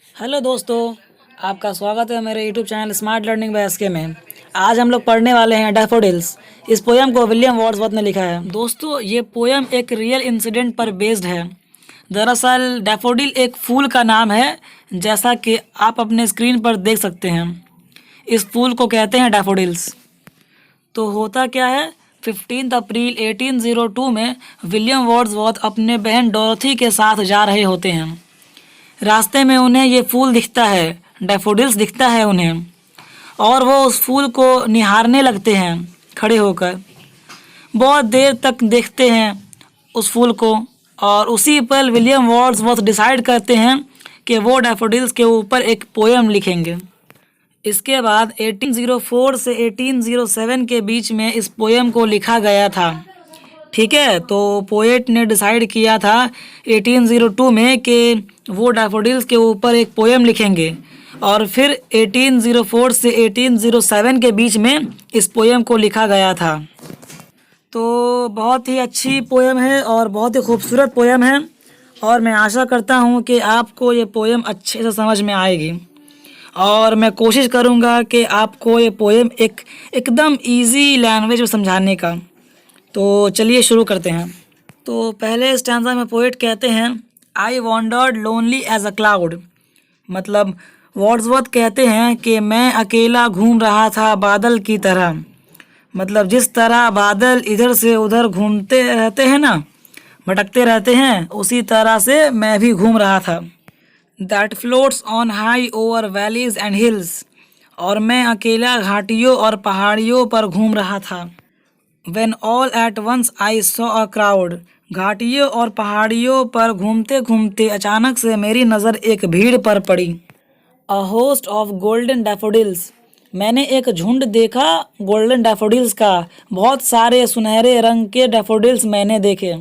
Hello दोस्तों, आपका स्वागत है मेरे YouTube channel smart learning by SK में। आज हम लोग पढ़ने वाले हैं डैफोडिल्स। इस पोयम को विलियम वर्ड्सवर्थ ने लिखा है। दोस्तों, ये पोयम एक रियल इंसिडेंट पर बेस्ड है। दरअसल डैफोडिल एक फूल का नाम है, जैसा कि आप अपने स्क्रीन पर देख सकते हैं। इस फूल को कहते हैं डैफोडिल्स। तो होता क्या है, 15 अप्रैल 1802 में विलियम वर्ड्सवर्थ अपने बहन डोरथी के साथ जा रहे होते हैं। रास्ते में उन्हें ये फूल दिखता है, डैफोडिल्स दिखता है उन्हें, और वो उस फूल को निहारने लगते हैं खड़े होकर। बहुत देर तक देखते हैं उस फूल को, और उसी पल विलियम वर्ड्सवर्थ डिसाइड करते हैं कि वो डैफोडिल्स के ऊपर एक पोएम लिखेंगे। इसके बाद 1804 से 1807 के बीच में इस पोएम को लिखा गया था। ठीक है, तो पोएट ने डिसाइड किया था 1802 में कि वो डैफोडिल्स के ऊपर एक पोएम लिखेंगे, और फिर 1804 से 1807 के बीच में इस पोएम को लिखा गया था। तो बहुत ही अच्छी पोएम है और बहुत ही खूबसूरत पोएम है, और मैं आशा करता हूँ कि आपको ये पोएम अच्छे से समझ में आएगी, और मैं कोशिश करूँगा कि आपको ये पोएम एकदम इजी लैंग्वेज में समझाने का। तो चलिए शुरू करते हैं। तो पहले स्टैंजा में पोएट कहते हैं, I wandered lonely as a cloud. मतलब वर्ड्सवर्थ कहते हैं कि मैं अकेला घूम रहा था बादल की तरह। मतलब जिस तरह बादल इधर से उधर घूमते रहते हैं ना, भटकते रहते हैं, उसी तरह से मैं भी घूम रहा था। That floats on high over valleys and hills. और मैं अकेला घाटियों और पहाड़ियों पर घूम रहा था। When all at once I saw a crowd। घाटियों और पहाड़ियों पर घूमते घूमते अचानक से मेरी नज़र एक भीड़ पर पड़ी। A host of golden daffodils। मैंने एक झुंड देखा गोल्डन डैफोडिल्स का, बहुत सारे सुनहरे रंग के डैफोडिल्स मैंने देखे।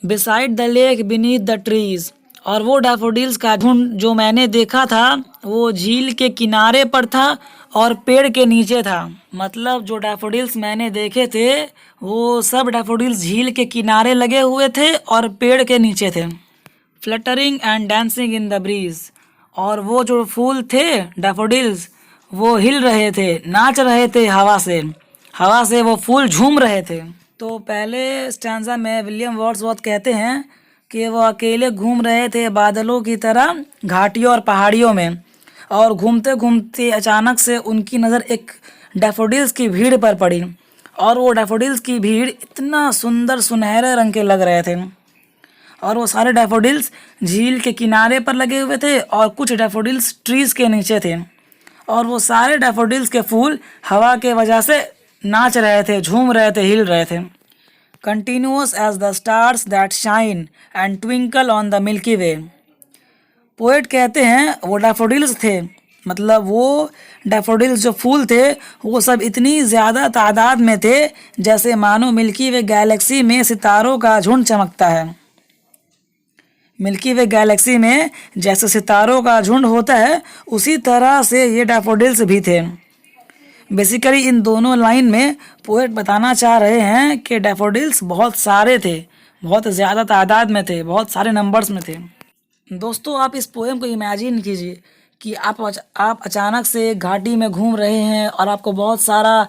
Beside the lake beneath the trees। और वो डैफोडिल्स का झुंड जो मैंने देखा था वो झील के किनारे पर था और पेड़ के नीचे था। मतलब जो डैफोडिल्स मैंने देखे थे वो सब डैफोडिल्स झील के किनारे लगे हुए थे और पेड़ के नीचे थे। Fluttering and dancing in the breeze. और वो जो फूल थे डैफोडिल्स वो हिल रहे थे, नाच रहे थे हवा से वो फूल झूम रहे थे। तो पहले स्टैंजा में विलियम वर्ड्सवर्थ कहते हैं कि वो अकेले घूम रहे थे बादलों की तरह घाटियों और पहाड़ियों में, और घूमते घूमते अचानक से उनकी नज़र एक डैफोडिल्स की भीड़ पर पड़ी, और वो डैफोडिल्स की भीड़ इतना सुंदर सुनहरे रंग के लग रहे थे, और वो सारे डैफोडिल्स झील के किनारे पर लगे हुए थे और कुछ डैफोडिल्स ट्रीज के नीचे थे, और वो सारे डैफोडिल्स के फूल हवा के वजह से नाच रहे थे, झूम रहे थे, हिल रहे थे। Continuous as the stars that shine and twinkle on the Milky Way. Poet कहते हैं वो डैफोडिल्स थे, मतलब वो डैफोडिल्स जो फूल थे वो सब इतनी ज़्यादा तादाद में थे जैसे मानो मिल्की वे गैलेक्सी में सितारों का झुंड चमकता है। मिल्की वे गैलेक्सी में जैसे सितारों का झुंड होता है उसी तरह से ये डैफोडिल्स भी थे। बेसिकली इन दोनों लाइन में पोएट बताना चाह रहे हैं कि डैफोडिल्स बहुत सारे थे, बहुत ज़्यादा तादाद में थे, बहुत सारे नंबर्स में थे। दोस्तों, आप इस पोएम को इमेजिन कीजिए कि आप अचानक से एक घाटी में घूम रहे हैं और आपको बहुत सारा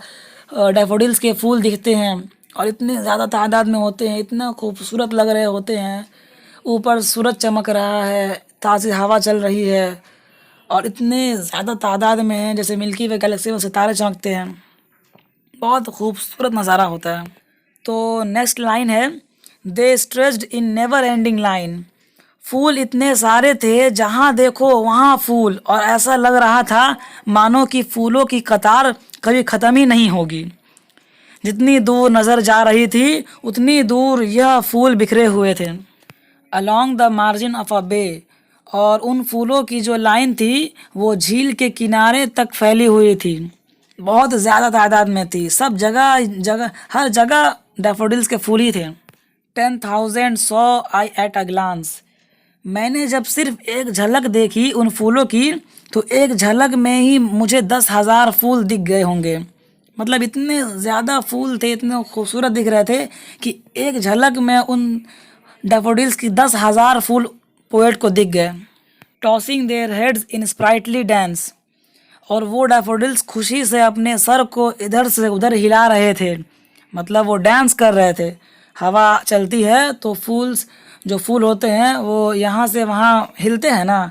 डैफोडिल्स के फूल दिखते हैं और इतने ज़्यादा तादाद में होते हैं, इतना खूबसूरत लग रहे होते हैं। ऊपर सूरज चमक रहा है, ताज़ी हवा चल रही है, और इतने ज़्यादा तादाद में हैं जैसे मिल्की वे गैलेक्सी में सितारे चमकते हैं। बहुत खूबसूरत नज़ारा होता है। तो नेक्स्ट लाइन है, they stretched in never ending line. फूल इतने सारे थे जहाँ देखो वहाँ फूल, और ऐसा लग रहा था मानो कि फूलों की कतार कभी ख़त्म ही नहीं होगी। जितनी दूर नज़र जा रही थी उतनी दूर यह फूल बिखरे हुए थे। Along the margin of a bay. और उन फूलों की जो लाइन थी वो झील के किनारे तक फैली हुई थी, बहुत ज़्यादा तादाद में थी, सब जगह हर जगह डैफोडिल्स के फूल ही थे। 10,000 saw I at a glance. मैंने जब सिर्फ एक झलक देखी उन फूलों की तो एक झलक में ही मुझे 10,000 फूल दिख गए होंगे। मतलब इतने ज़्यादा फूल थे, इतने खूबसूरत दिख रहे थे कि एक झलक में उन डैफोडिल्स की 10,000 फूल पोएट को दिख गए। Tossing their heads in sprightly dance. और वो डैफोडिल्स खुशी से अपने सर को इधर से उधर हिला रहे थे, मतलब वो डांस कर रहे थे। हवा चलती है तो जो फूल होते हैं वो यहाँ से वहाँ हिलते हैं ना,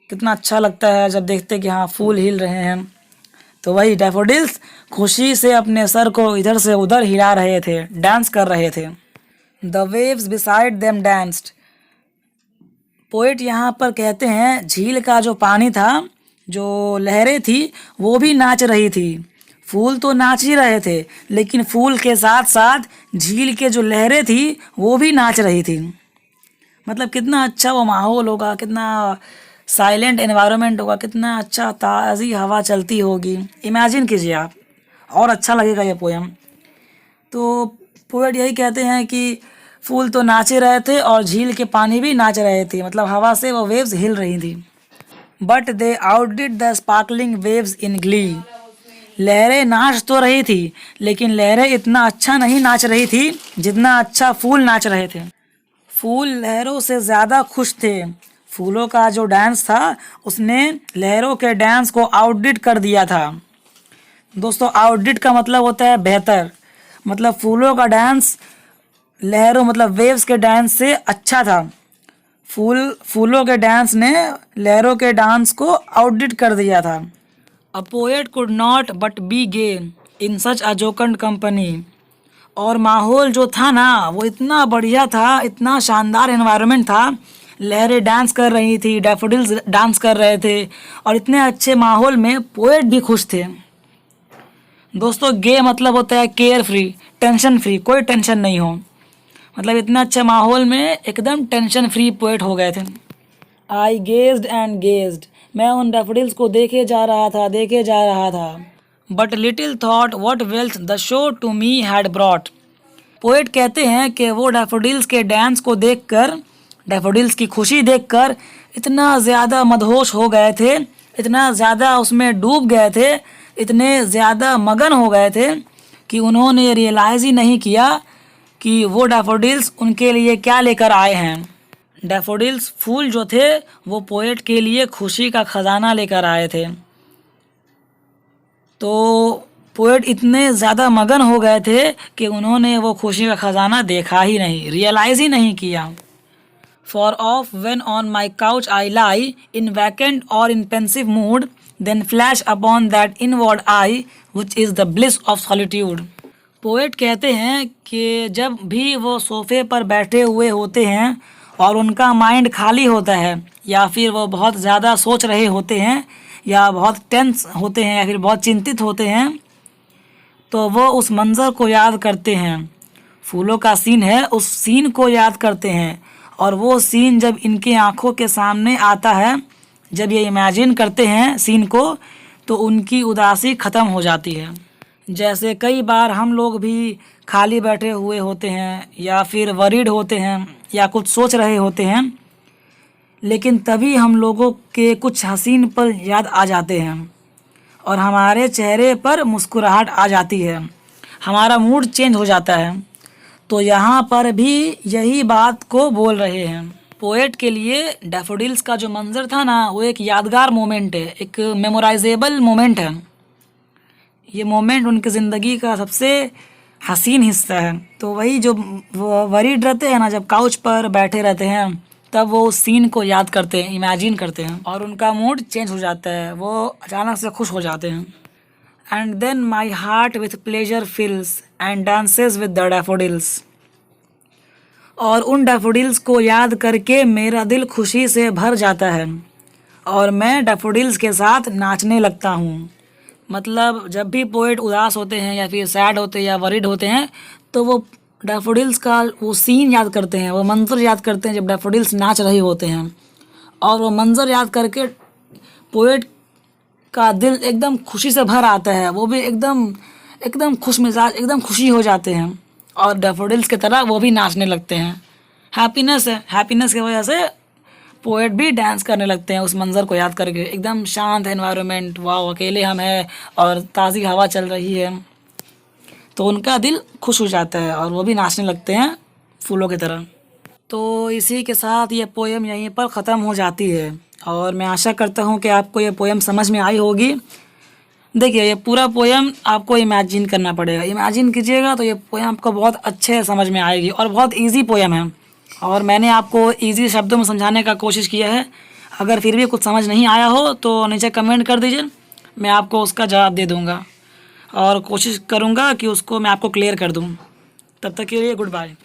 कितना अच्छा लगता है जब देखते हैं कि हाँ फूल हिल रहे हैं। तो वही डैफोडिल्स खुशी से अपने सर को इधर से उधर हिला रहे थे, डांस कर रहे थे। The waves beside them danced. Poet यहाँ पर कहते हैं झील का जो पानी था, जो लहरें थी, वो भी नाच रही थी। फूल तो नाच ही रहे थे, लेकिन फूल के साथ साथ झील के जो लहरें थी वो भी नाच रही थी। मतलब कितना अच्छा वो माहौल होगा, कितना साइलेंट एनवायरनमेंट होगा, कितना अच्छा ताज़ी हवा चलती होगी। इमेजिन कीजिए आप, और अच्छा लगेगा ये पोयम। तो पोएट यही कहते हैं कि फूल तो नाच ही रहे थे और झील के पानी भी नाच रहे थे, मतलब हवा से वो वेव्स हिल रही थी। But they outdid the sparkling waves in glee. लहरें नाच तो रही थी, लेकिन लहरें इतना अच्छा नहीं नाच रही थी जितना अच्छा फूल नाच रहे थे। फूल लहरों से ज़्यादा खुश थे। फूलों का जो डांस था उसने लहरों के डांस को आउटडिड कर दिया था। दोस्तों, आउटडिड का मतलब होता है बेहतर। मतलब फूलों का डांस लहरों मतलब वेव्स के डांस से अच्छा था। फूलों के डांस ने लहरों के डांस को आउटडिड कर दिया था। A poet could not but be gay in such a jocund company. और माहौल जो था ना वो इतना बढ़िया था, इतना शानदार एनवायरनमेंट था। लहरें डांस कर रही थी, डैफोडिल्स डांस कर रहे थे, और इतने अच्छे माहौल में पोएट भी खुश थे। दोस्तों, गे मतलब होता है केयर फ्री, टेंशन फ्री, कोई टेंशन नहीं हो। मतलब इतना अच्छे माहौल में एकदम टेंशन फ्री पोएट हो गए थे। I gazed and gazed. मैं उन डैफोडिल्स को देखे जा रहा था। But little thought what wealth the show to me had brought. Poet कहते हैं कि वो डैफोडिल्स के डांस को देखकर, डैफोडिल्स की खुशी देखकर इतना ज़्यादा मदहोश हो गए थे, इतना ज़्यादा उसमें डूब गए थे, इतने ज़्यादा मगन हो गए थे कि उन्होंने रियलाइज़ ही नहीं किया कि वो डैफोडिल्स उनके लिए क्या लेकर आए हैं। डैफोडिल्स फूल जो थे वो पोएट के लिए खुशी का खजाना लेकर आए थे। तो पोएट इतने ज़्यादा मगन हो गए थे कि उन्होंने वो खुशी का खजाना देखा ही नहीं, रियलाइज़ ही नहीं किया। For oft when on my couch I lie in vacant or in pensive mood then flash upon that inward eye which is the bliss of solitude. Poet कहते हैं कि जब भी वो सोफे पर बैठे हुए होते हैं और उनका माइंड खाली होता है, या फिर वो बहुत ज़्यादा सोच रहे होते हैं, या बहुत टेंस होते हैं, या फिर बहुत चिंतित होते हैं, तो वो उस मंज़र को याद करते हैं। फूलों का सीन है, उस सीन को याद करते हैं, और वो सीन जब इनकी आंखों के सामने आता है, जब ये इमेजिन करते हैं सीन को, तो उनकी उदासी ख़त्म हो जाती है। जैसे कई बार हम लोग भी खाली बैठे हुए होते हैं, या फिर वरीड होते हैं, या कुछ सोच रहे होते हैं, लेकिन तभी हम लोगों के कुछ हसीन पल याद आ जाते हैं और हमारे चेहरे पर मुस्कुराहट आ जाती है, हमारा मूड चेंज हो जाता है। तो यहाँ पर भी यही बात को बोल रहे हैं। पोएट के लिए डैफोडिल्स का जो मंजर था ना वो एक यादगार मोमेंट है, एक मेमोराइजेबल मोमेंट है। ये मोमेंट उनकी ज़िंदगी का सबसे हसीन हिस्सा है। तो वही जो वो वरीड रहते हैं ना, जब काउच पर बैठे रहते हैं, तब वो उस सीन को याद करते हैं, इमेजिन करते हैं, और उनका मूड चेंज हो जाता है, वो अचानक से खुश हो जाते हैं। And then my heart with pleasure fills and dances with the daffodils. और उन डैफोडिल्स को याद करके मेरा दिल खुशी से भर जाता है और मैं डैफोडिल्स के साथ नाचने लगता हूँ। मतलब जब भी पोएट उदास होते हैं या फिर सैड होते हैं या वरीड होते हैं, तो वो डैफोडिल्स का वो सीन याद करते हैं, वो मंजर याद करते हैं जब डैफोडिल्स नाच रहे होते हैं, और वो मंजर याद करके पोएट का दिल एकदम खुशी से भर आता है। वो भी एकदम एकदम खुश मिजाज, एकदम खुशी हो जाते हैं, और डैफोडिल्स की तरह वो भी नाचने लगते हैं। हैप्पीनेस है, हैप्पीनेस की वजह से पोएट भी डांस करने लगते हैं उस मंज़र को याद करके। एकदम शांत एनवायरनमेंट, वाह अकेले हम हैं और ताज़ी हवा चल रही है, तो उनका दिल खुश हो जाता है और वो भी नाचने लगते हैं फूलों की तरह। तो इसी के साथ ये पोएम यहीं पर ख़त्म हो जाती है और मैं आशा करता हूँ कि आपको ये पोएम समझ में आई होगी। देखिए ये पूरा पोएम आपको इमेजिन करना पड़ेगा, इमेजिन कीजिएगा तो ये पोएम आपको बहुत अच्छे से समझ में आएगी और बहुत इजी पोएम है और मैंने आपको इजी शब्दों में समझाने का कोशिश किया है। अगर फिर भी कुछ समझ नहीं आया हो तो नीचे कमेंट कर दीजिए, मैं आपको उसका जवाब दे दूँगा और कोशिश करूँगा कि उसको मैं आपको क्लियर कर दूँ। तब तक के लिए गुड बाय।